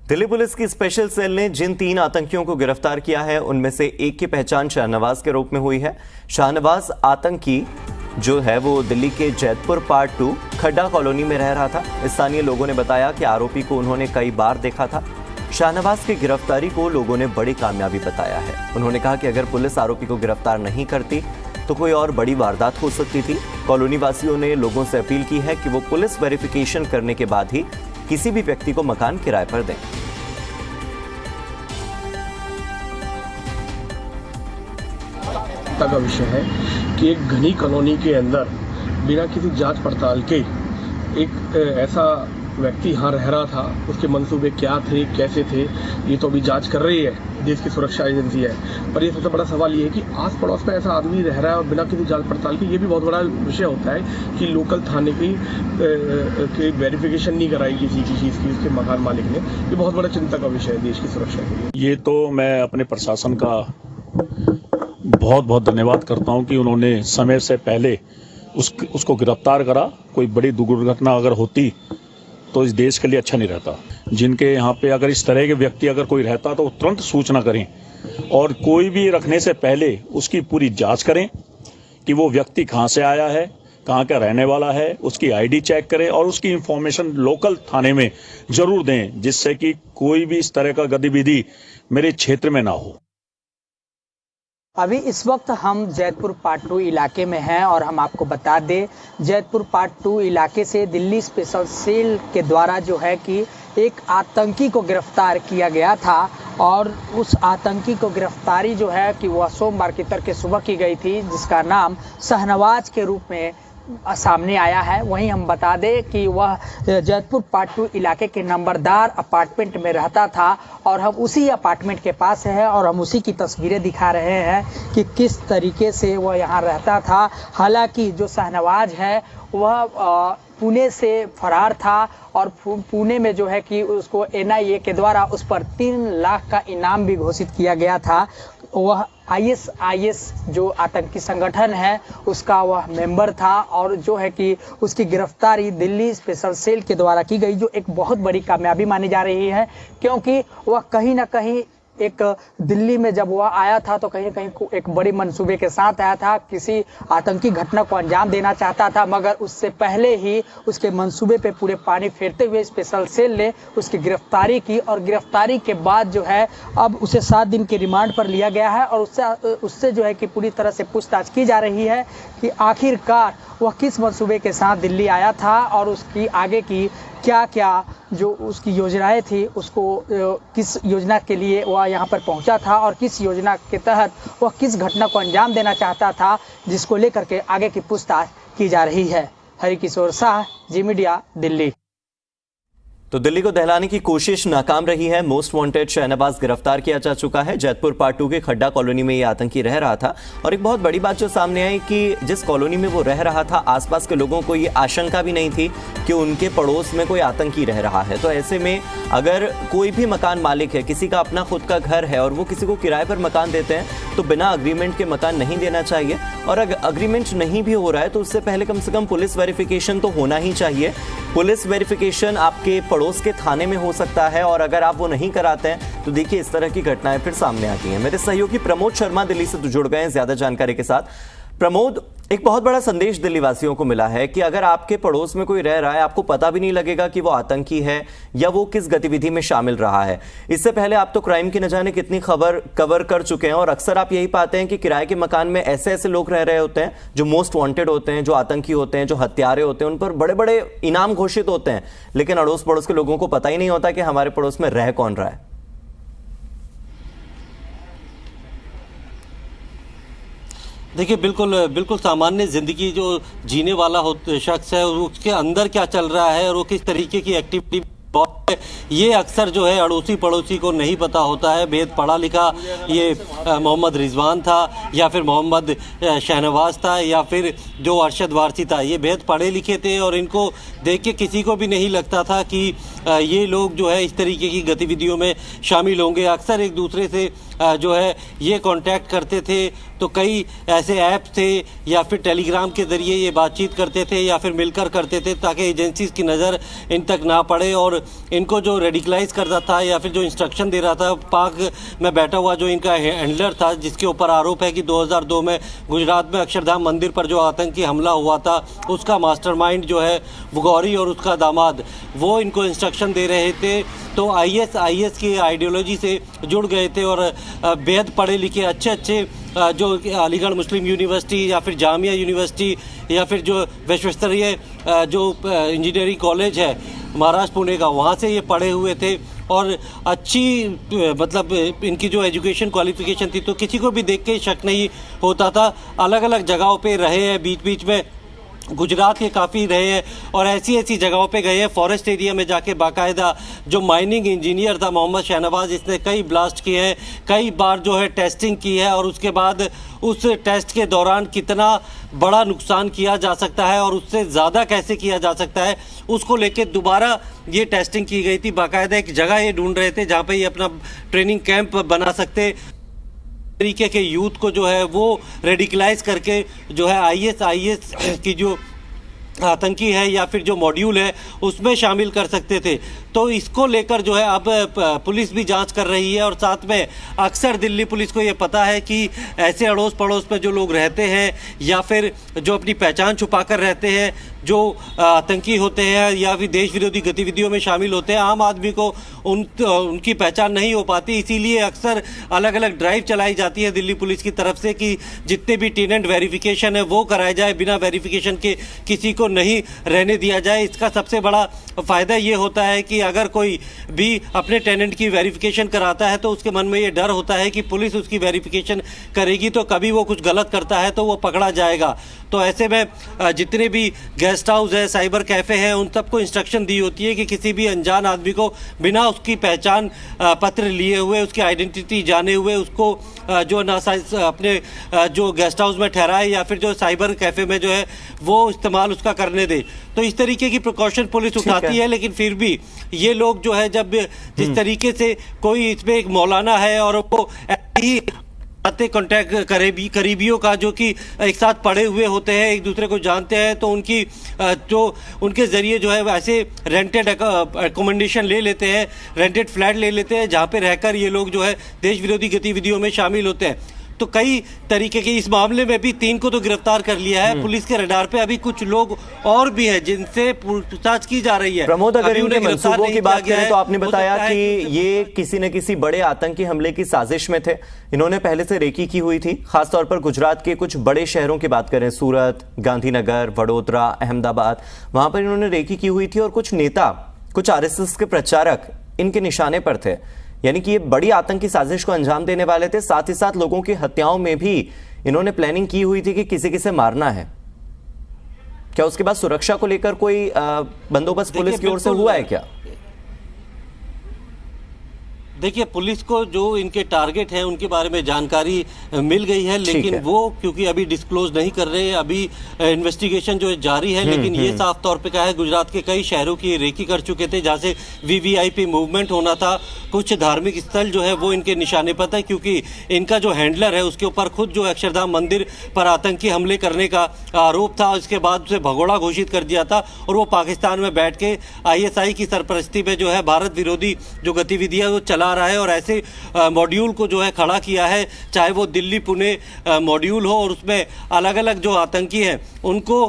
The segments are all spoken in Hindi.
दिल्ली पुलिस की स्पेशल सेल ने जिन 3 आतंकियों को गिरफ्तार किया है उनमें से एक की पहचान शाहनवाज के रूप में हुई है। शाहनवाज आतंकी जो है वो दिल्ली के जैतपुर पार्ट 2 खड्डा कॉलोनी में रह रहा था। स्थानीय लोगों ने बताया कि आरोपी को उन्होंने कई बार देखा था। शाहनवाज की गिरफ्तारी को लोगों ने बड़ी कामयाबी बताया है। उन्होंने कहा कि अगर पुलिस आरोपी को गिरफ्तार नहीं करती तो कोई और बड़ी वारदात हो सकती थी। कॉलोनी वासियों ने लोगों से अपील की है कि वो पुलिस वेरिफिकेशन करने के बाद ही किसी भी व्यक्ति को मकान किराए पर दें। का विषय है कि एक घनी कॉलोनी के अंदर बिना किसी जांच पड़ताल के एक ऐसा व्यक्ति यहाँ रह रहा था। उसके मंसूबे क्या थे, कैसे थे, ये तो अभी जांच कर रही है देश की सुरक्षा एजेंसी है। पर ये सबसे बड़ा सवाल ये है कि आस पड़ोस में ऐसा आदमी रह रहा है और बिना किसी जांच पड़ताल के। ये भी बहुत बड़ा विषय होता है कि लोकल थाने की वेरिफिकेशन नहीं कराई किसी चीज़ की उसके मकान मालिक ने। ये बहुत बड़ा चिंता का विषय है देश की सुरक्षा के लिए। ये तो मैं अपने प्रशासन का बहुत बहुत धन्यवाद करता हूं कि उन्होंने समय से पहले उसको गिरफ्तार करा। कोई बड़ी दुर्घटना अगर होती तो इस देश के लिए अच्छा नहीं रहता। जिनके यहाँ पे अगर इस तरह के व्यक्ति अगर कोई रहता तो तुरंत सूचना करें और कोई भी रखने से पहले उसकी पूरी जांच करें कि वो व्यक्ति कहाँ से आया है, कहाँ का रहने वाला है, उसकी आईडी चेक करें और उसकी इंफॉर्मेशन लोकल थाने में जरूर दें, जिससे कि कोई भी इस तरह का गतिविधि मेरे क्षेत्र में ना हो। अभी इस वक्त हम जैतपुर पार्ट 2 इलाके में हैं और हम आपको बता दें जैतपुर पार्ट 2 इलाके से दिल्ली स्पेशल सेल के द्वारा जो है कि एक आतंकी को गिरफ्तार किया गया था और उस आतंकी को गिरफ्तारी जो है कि वह सोमवार की तड़के सुबह की गई थी, जिसका नाम शाहनवाज के रूप में सामने आया है। वहीं हम बता दें कि वह जैतपुर पार्ट 2 इलाके के नंबरदार अपार्टमेंट में रहता था और हम उसी अपार्टमेंट के पास हैं और हम उसी की तस्वीरें दिखा रहे हैं कि किस तरीके से वह यहाँ रहता था। हालांकि जो शाहनवाज है वह पुणे से फरार था और पुणे में जो है कि उसको NIA के द्वारा उस पर 3 लाख का इनाम भी घोषित किया गया था। वह ISIS जो आतंकी संगठन है उसका वह मेंबर था और जो है कि उसकी गिरफ्तारी दिल्ली स्पेशल सेल के द्वारा की गई, जो एक बहुत बड़ी कामयाबी मानी जा रही है, क्योंकि वह कहीं ना कहीं एक दिल्ली में जब वह आया था तो कहीं ना कहीं एक बड़ी मंसूबे के साथ आया था। किसी आतंकी घटना को अंजाम देना चाहता था, मगर उससे पहले ही उसके मंसूबे पे पूरे पानी फेरते हुए स्पेशल सेल ने उसकी गिरफ्तारी की और गिरफ्तारी के बाद जो है अब उसे 7 दिन के रिमांड पर लिया गया है और उससे जो है कि पूरी तरह से पूछताछ की जा रही है कि आखिरकार वह किस मंसूबे के साथ दिल्ली आया था और उसकी आगे की क्या क्या जो उसकी योजनाएं थी, उसको किस योजना के लिए वह यहाँ पर पहुँचा था और किस योजना के तहत वह किस घटना को अंजाम देना चाहता था, जिसको लेकर के आगे की पूछताछ की जा रही है। हरिकिशोर शाह, जी मीडिया, दिल्ली। तो दिल्ली को दहलाने की कोशिश नाकाम रही है। मोस्ट वांटेड शाहनवाज गिरफ्तार किया जा चुका है। जैतपुर पार्ट 2 के खड्डा कॉलोनी में ये आतंकी रह रहा था और एक बहुत बड़ी बात जो सामने आई कि जिस कॉलोनी में वो रह रहा था आसपास के लोगों को ये आशंका भी नहीं थी कि उनके पड़ोस में कोई आतंकी रह रहा है। तो ऐसे में अगर कोई भी मकान मालिक है, किसी का अपना खुद का घर है और वो किसी को किराए पर मकान देते हैं तो बिना अग्रीमेंट के मकान नहीं देना चाहिए। और अगर अग्रीमेंट नहीं भी हो रहा है तो उससे पहले कम से कम पुलिस वेरिफिकेशन तो होना ही चाहिए। पुलिस वेरिफिकेशन आपके पड़ोस के थाने में हो सकता है और अगर आप वो नहीं कराते हैं तो देखिए इस तरह की घटनाएं फिर सामने आती हैं। मेरे सहयोगी प्रमोद शर्मा दिल्ली से जुड़ गए हैं ज्यादा जानकारी के साथ। प्रमोद, एक बहुत बड़ा संदेश दिल्ली वासियों को मिला है कि अगर आपके पड़ोस में कोई रह रहा है आपको पता भी नहीं लगेगा कि वो आतंकी है या वो किस गतिविधि में शामिल रहा है। इससे पहले आप तो क्राइम की न जाने कितनी खबर कवर कर चुके हैं और अक्सर आप यही पाते हैं कि किराए के मकान में ऐसे ऐसे लोग रह रहे होते हैं जो मोस्ट वांटेड होते हैं, जो आतंकी होते हैं, जो हत्यारे होते हैं, उन पर बड़े बड़े इनाम घोषित होते हैं, लेकिन अड़ोस पड़ोस के लोगों को पता ही नहीं होता कि हमारे पड़ोस में रह कौन रहा है। देखिए, बिल्कुल सामान्य ज़िंदगी जो जीने वाला शख्स है उसके अंदर क्या चल रहा है और वो किस तरीके की एक्टिविटी, ये अक्सर जो है अड़ोसी पड़ोसी को नहीं पता होता है। बेहद पढ़ा लिखा ये मोहम्मद रिजवान था या फिर मोहम्मद शाहनवाज था या फिर जो अरशद वारसी था, ये बेहद पढ़े लिखे थे और इनको देख के किसी को भी नहीं लगता था कि ये लोग जो है इस तरीके की गतिविधियों में शामिल होंगे। अक्सर एक दूसरे से जो है ये कांटेक्ट करते थे, तो कई ऐसे ऐप थे या फिर टेलीग्राम के ज़रिए ये बातचीत करते थे या फिर मिलकर करते थे ताकि एजेंसीज की नज़र इन तक ना पड़े। और इनको जो रेडिकलाइज करता था या फिर जो इंस्ट्रक्शन दे रहा था, पाक में बैठा हुआ जो इनका हैंडलर था, जिसके ऊपर आरोप है कि 2002 में गुजरात में अक्षरधाम मंदिर पर जो आतंकी हमला हुआ था, उसका मास्टरमाइंड जो है वो गौरी और उसका दामाद, वो इनको इंस्ट्रक्शन दे रहे थे। तो आईएस की आइडियोलॉजी से जुड़ गए थे और बेहद पढ़े लिखे अच्छे जो अलीगढ़ मुस्लिम यूनिवर्सिटी या फिर जामिया यूनिवर्सिटी या फिर जो विश्व स्तरीय जो इंजीनियरिंग कॉलेज है महाराष्ट्र पुणे का, वहाँ से ये पढ़े हुए थे और अच्छी मतलब इनकी जो एजुकेशन क्वालिफिकेशन थी, तो किसी को भी देख के शक नहीं होता था। अलग अलग जगहों पे रहे हैं, बीच बीच में गुजरात के काफ़ी रहे हैं और ऐसी जगहों पे गए हैं। फॉरेस्ट एरिया में जाके बाकायदा जो माइनिंग इंजीनियर था मोहम्मद शहनवाज, इसने कई ब्लास्ट किए हैं, कई बार जो है टेस्टिंग की है और उसके बाद उस टेस्ट के दौरान कितना बड़ा नुकसान किया जा सकता है और उससे ज़्यादा कैसे किया जा सकता है, उसको लेके दोबारा ये टेस्टिंग की गई थी। बाकायदा एक जगह ये ढूंढ रहे थे जहाँ पे ये अपना ट्रेनिंग कैंप बना सकते, तरीके के यूथ को जो है वो रेडिकलाइज करके जो है आईएस की जो आतंकी है या फिर जो मॉड्यूल है उसमें शामिल कर सकते थे। तो इसको लेकर जो है अब पुलिस भी जांच कर रही है और साथ में अक्सर दिल्ली पुलिस को ये पता है कि ऐसे अड़ोस पड़ोस में जो लोग रहते हैं या फिर जो अपनी पहचान छुपाकर रहते हैं, जो आतंकी होते हैं या फिर देश विरोधी गतिविधियों में शामिल होते हैं, आम आदमी को उनकी पहचान नहीं हो पाती। इसीलिए अक्सर अलग अलग ड्राइव चलाई जाती है दिल्ली पुलिस की तरफ से कि जितने भी टेनेंट वेरिफिकेशन है वो कराया जाए, बिना वेरिफिकेशन के किसी को नहीं रहने दिया जाए। इसका सबसे बड़ा फ़ायदा ये होता है कि अगर कोई भी अपने टेनेंट की वेरिफिकेशन कराता है तो उसके मन में ये डर होता है कि पुलिस उसकी वेरिफिकेशन करेगी तो कभी वो कुछ गलत करता है तो वो पकड़ा जाएगा। तो ऐसे में जितने भी गेस्ट हाउस है, साइबर कैफ़े हैं, उन सबको इंस्ट्रक्शन दी होती है कि किसी भी अनजान आदमी को बिना उसकी पहचान पत्र लिए हुए, उसकी आइडेंटिटी जाने हुए उसको जो ना अपने जो गेस्ट हाउस में ठहराए या फिर जो साइबर कैफ़े में जो है वो इस्तेमाल उसका करने दे। तो इस तरीके की प्रिकॉशन पुलिस उठाती है, लेकिन फिर भी ये लोग जो है जब जिस तरीके से कोई इसमें एक मौलाना है और वो ही कॉन्टैक्ट करीबियों का जो कि एक साथ पढ़े हुए होते हैं, एक दूसरे को जानते हैं, तो उनकी जो उनके ज़रिए जो है वैसे रेंटेड एकोमोडेशन ले लेते हैं, रेंटेड फ्लैट ले लेते हैं जहाँ पे रहकर ये लोग जो है देश विरोधी गतिविधियों में शामिल होते हैं। तो कई तरीके के इस मामले में भी 3 को तो गिरफ्तार कर लिया है पुलिस के रडार पे। अभी कुछ लोग और भी हैं जिनसे पूछताछ की जा रही है। प्रमोद, अगर इनके मंसूबों की बात करें तो आपने बताया कि ये किसी न किसी बड़े आतंकी हमले की साजिश में थे। इन्होंने पहले से रेकी की हुई थी, खासतौर पर गुजरात के कुछ बड़े शहरों की बात करें, सूरत, गांधीनगर, वडोदरा, अहमदाबाद, वहां पर इन्होंने रेकी की हुई थी और कुछ नेता, कुछ आरएसएस के प्रचारक इनके निशाने पर थे। यानी कि ये बड़ी आतंकी साजिश को अंजाम देने वाले थे। साथ ही साथ लोगों की हत्याओं में भी इन्होंने प्लानिंग की हुई थी कि किसी किसे मारना है। क्या उसके बाद सुरक्षा को लेकर कोई बंदोबस्त पुलिस की ओर से हुआ है क्या? देखिए, पुलिस को जो इनके टारगेट हैं उनके बारे में जानकारी मिल गई है, लेकिन वो क्योंकि अभी डिस्क्लोज नहीं कर रहे, अभी इन्वेस्टिगेशन जो है जारी है। लेकिन ये साफ तौर पे कहा है गुजरात के कई शहरों की रेकी कर चुके थे जहाँ से वीवीआईपी मूवमेंट होना था। कुछ धार्मिक स्थल जो है वो इनके निशाने पर था, क्योंकि इनका जो हैंडलर है उसके ऊपर खुद जो अक्षरधाम मंदिर पर आतंकी हमले करने का आरोप था। उसके बाद उसे भगोड़ा घोषित कर दिया था और वो पाकिस्तान में बैठ के ISI की सरपरस्ती में जो है भारत विरोधी जो गतिविधियाँ वो चला रहा है और ऐसे मॉड्यूल को जो है खड़ा किया है, चाहे वो दिल्ली पुणे मॉड्यूल हो, और उसमें अलग अलग जो आतंकी हैं उनको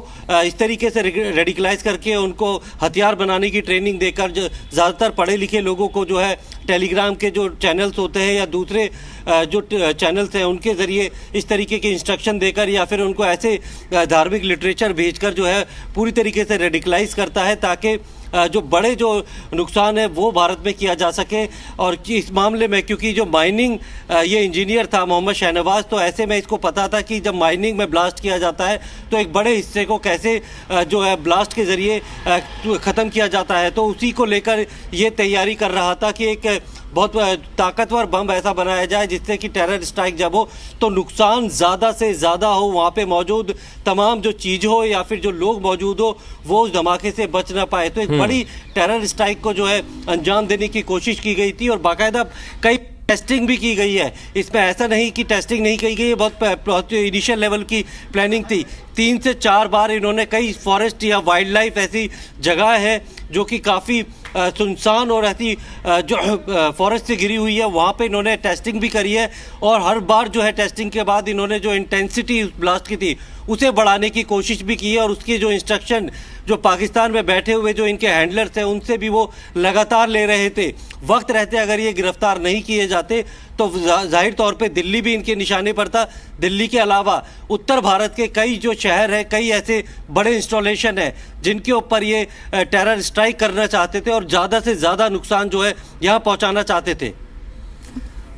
इस तरीके से रेडिकलाइज करके उनको हथियार बनाने की ट्रेनिंग देकर ज़्यादातर पढ़े लिखे लोगों को जो है टेलीग्राम के जो चैनल्स होते हैं या दूसरे जो चैनल्स हैं उनके ज़रिए इस तरीके के इंस्ट्रक्शन देकर या फिर उनको ऐसे धार्मिक लिटरेचर भेजकर जो है पूरी तरीके से रेडिकलाइज करता है ताकि जो बड़े जो नुकसान है वो भारत में किया जा सके। और इस मामले में क्योंकि जो माइनिंग ये इंजीनियर था मोहम्मद शहनवाज, तो ऐसे में इसको पता था कि जब माइनिंग में ब्लास्ट किया जाता है तो एक बड़े हिस्से को कैसे जो है ब्लास्ट के ज़रिए ख़त्म किया जाता है। तो उसी को लेकर ये तैयारी कर रहा था कि एक बहुत ताकतवर बम ऐसा बनाया जाए जिससे कि टेरर स्ट्राइक जब हो तो नुकसान ज़्यादा से ज़्यादा हो, वहाँ पे मौजूद तमाम जो चीज़ हो या फिर जो लोग मौजूद हो वो उस धमाके से बच ना पाए। तो एक बड़ी टेरर स्ट्राइक को जो है अंजाम देने की कोशिश की गई थी और बाकायदा कई टेस्टिंग भी की गई है। इसमें ऐसा नहीं कि टेस्टिंग नहीं की गई है, बहुत इनिशियल लेवल की प्लानिंग थी। 3 से 4 बार इन्होंने कई फॉरेस्ट या वाइल्ड लाइफ ऐसी जगह है जो कि काफ़ी सुनसान और ऐसी जो फॉरेस्ट से घिरी हुई है वहाँ पे इन्होंने टेस्टिंग भी करी है और हर बार जो है टेस्टिंग के बाद इन्होंने जो इंटेंसिटी ब्लास्ट की थी उसे बढ़ाने की कोशिश भी की है और उसकी जो इंस्ट्रक्शन जो पाकिस्तान में बैठे हुए जो इनके हैंडलर्स हैं उनसे भी वो लगातार ले रहे थे। वक्त रहते अगर ये गिरफ्तार नहीं किए जाते तो जाहिर तौर पे दिल्ली भी इनके निशाने पर था। दिल्ली के अलावा उत्तर भारत के कई जो शहर हैं, कई ऐसे बड़े इंस्टॉलेशन हैं जिनके ऊपर ये टेरर स्ट्राइक करना चाहते थे और ज़्यादा से ज़्यादा नुकसान जो है यहाँ पहुँचाना चाहते थे।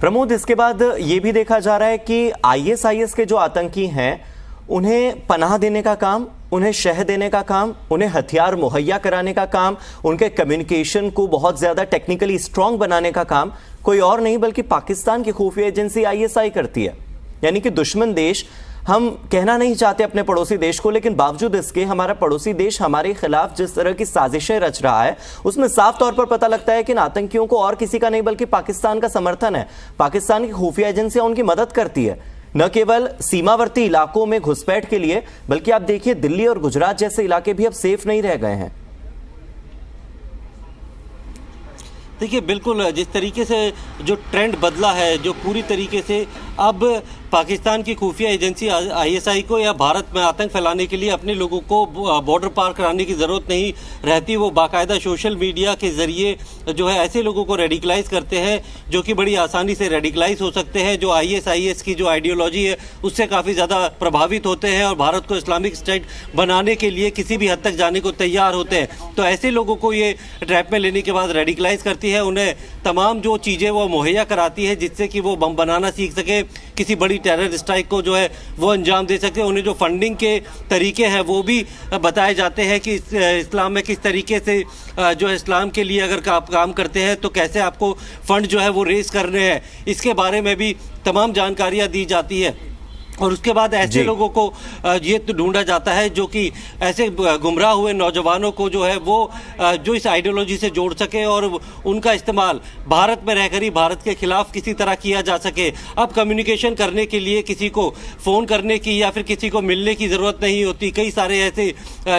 प्रमोद, इसके बाद ये भी देखा जा रहा है कि ISIS के जो आतंकी हैं उन्हें पनाह देने का काम, उन्हें शह देने का काम, उन्हें हथियार मुहैया कराने का काम, उनके कम्युनिकेशन को बहुत ज्यादा टेक्निकली स्ट्रांग बनाने का काम कोई और नहीं बल्कि पाकिस्तान की खुफिया एजेंसी ISI करती है। यानी कि दुश्मन देश, हम कहना नहीं चाहते अपने पड़ोसी देश को, लेकिन बावजूद इसके हमारा पड़ोसी देश हमारे खिलाफ जिस तरह की साजिशें रच रहा है उसमें साफ तौर पर पता लगता है कि इन आतंकियों को और किसी का नहीं बल्कि पाकिस्तान का समर्थन है। पाकिस्तान की खुफिया एजेंसियां उनकी मदद करती है, न केवल सीमावर्ती इलाकों में घुसपैठ के लिए बल्कि आप देखिए दिल्ली और गुजरात जैसे इलाके भी अब सेफ नहीं रह गए हैं। देखिए बिल्कुल जिस तरीके से जो ट्रेंड बदला है, जो पूरी तरीके से अब पाकिस्तान की खुफिया एजेंसी ISI को या भारत में आतंक फैलाने के लिए अपने लोगों को बॉर्डर पार कराने की ज़रूरत नहीं रहती। वो बाकायदा सोशल मीडिया के ज़रिए जो है ऐसे लोगों को रेडिकलाइज करते हैं जो कि बड़ी आसानी से रेडिकलाइज हो सकते हैं, जो ISIS की जो आइडियोलॉजी है उससे काफ़ी ज़्यादा प्रभावित होते हैं और भारत को इस्लामिक स्टेट बनाने के लिए किसी भी हद तक जाने को तैयार होते हैं। तो ऐसे लोगों को ये ट्रैप में लेने के बाद रेडिकलाइज करती है, उन्हें तमाम जो चीज़ें वो मुहैया कराती है जिससे कि वो बम बनाना सीख सके, किसी बड़ी टेरर स्ट्राइक को जो है वो अंजाम दे सकते हैं। उन्हें जो फंडिंग के तरीके हैं वो भी बताए जाते हैं कि इस्लाम में किस तरीके से जो है इस्लाम के लिए अगर आप काम करते हैं तो कैसे आपको फंड जो है वो रेस करने हैं, इसके बारे में भी तमाम जानकारियाँ दी जाती है। और उसके बाद ऐसे लोगों को ये तो ढूंढा जाता है जो कि ऐसे गुमराह हुए नौजवानों को जो है वो जो इस आइडियोलॉजी से जोड़ सके और उनका इस्तेमाल भारत में रहकर ही भारत के खिलाफ किसी तरह किया जा सके। अब कम्युनिकेशन करने के लिए किसी को फ़ोन करने की या फिर किसी को मिलने की ज़रूरत नहीं होती। कई सारे ऐसे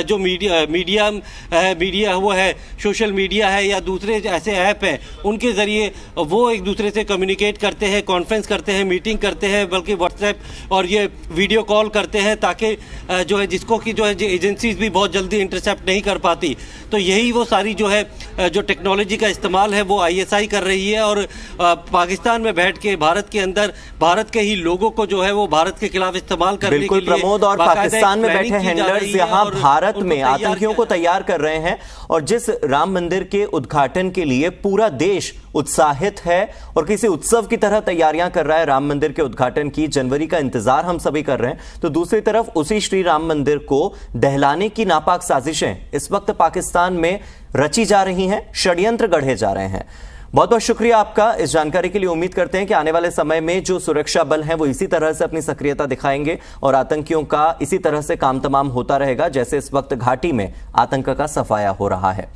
जो मीडिया वो है, सोशल मीडिया है या दूसरे ऐसे ऐप हैं, उनके ज़रिए वो एक दूसरे से कम्युनिकेट करते हैं, कॉन्फ्रेंस करते हैं, मीटिंग करते हैं, बल्कि व्हाट्सएप और ये वीडियो कॉल करते हैं ताकि जो है जिसको कि जो है एजेंसीज भी बहुत जल्दी इंटरसेप्ट नहीं कर पाती। तो यही वो सारी जो है जो टेक्नोलॉजी का इस्तेमाल है वो ISI कर रही है और पाकिस्तान में बैठ के भारत के अंदर भारत के ही लोगों को जो है वो भारत के खिलाफ इस्तेमाल करने के लिए प्रमोद, और पाकिस्तान में बैठे हैंडलर्स यहाँ भारत में आतंकियों को तैयार कर रहे हैं और जिस राम मंदिर के उद्घाटन के लिए पूरा देश उत्साहित है और किसी उत्सव की तरह तैयारियां कर रहा है राम मंदिर के उद्घाटन की, जनवरी का इंतजार हम सभी कर रहे हैं, तो दूसरी तरफ उसी श्री राम मंदिर को दहलाने की नापाक साजिशें इस वक्त पाकिस्तान में रची जा रही हैं, षड्यंत्र गढ़े जा रहे हैं। बहुत बहुत शुक्रिया आपका इस जानकारी के लिए। उम्मीद करते हैं कि आने वाले समय में जो सुरक्षा बल हैं वो इसी तरह से अपनी सक्रियता दिखाएंगे और आतंकियों का इसी तरह से काम तमाम होता रहेगा जैसे इस वक्त घाटी में आतंक का सफाया हो रहा है।